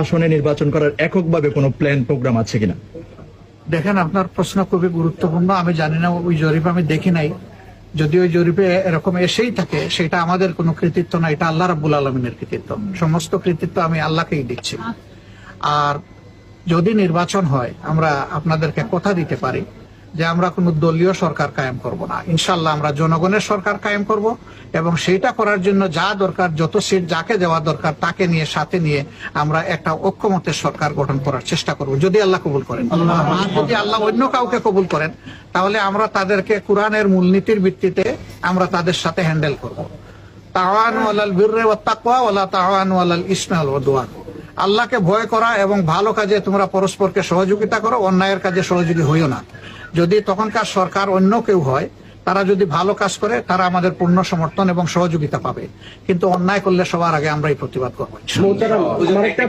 আসনে নির্বাচন করার এককভাবে কোনো প্ল্যান প্রোগ্রাম আছে কিনা? দেখেন, আপনার প্রশ্ন খুবই গুরুত্বপূর্ণ। আমি জানি না, ওই জরিপ আমি দেখি নাই। যদি ওই জরিপে এরকম এসেই থাকে, সেটা আমাদের কোনো কৃতিত্ব না, এটা আল্লাহ রাব্বুল আলামিনের কৃতিত্ব। সমস্ত কৃতিত্ব আমি আল্লাহকেই দিচ্ছি। আর যদি নির্বাচন হয়, আমরা আপনাদেরকে কথা দিতে পারি যে আমরা কোনো দলীয় সরকার কায়েম করব না। ইনশাল্লাহ আমরা জনগণের সরকার কায়েম করব, এবং সেইটা করার জন্য যা দরকার, যত সিট যাকে দেওয়া দরকার তাকে নিয়ে, সাথে নিয়ে আমরা একটা ঐক্যমতের সরকার গঠন করার চেষ্টা করব, যদি আল্লাহ কবুল করেন। আর যদি আল্লাহ অন্য কাউকে কবুল করেন, তাহলে আমরা তাদেরকে কোরআনের মূলনীতির ভিত্তিতে আমরা তাদের সাথে হ্যান্ডেল করব। তাওয়ানু আলাল বিররি ওয়াত তাকওয়া ওয়ালা তাওয়ানু আলাল ইসমি ওয়াল উদওয়ান। আল্লাহকে ভয় করা এবং ভালো কাজে তোমরা পরস্পরকে সহযোগিতা করো, অন্যায়ের কাজে সহযোগী হইও না। যদি তখনকার সরকার অন্য কেউ হয়, তারা যদি ভালো কাজ করে, তারা আমাদের পূর্ণ সমর্থন এবং সহযোগিতা পাবে, কিন্তু অন্যায় করলে সবার আগে আমরাই প্রতিবাদ করবো।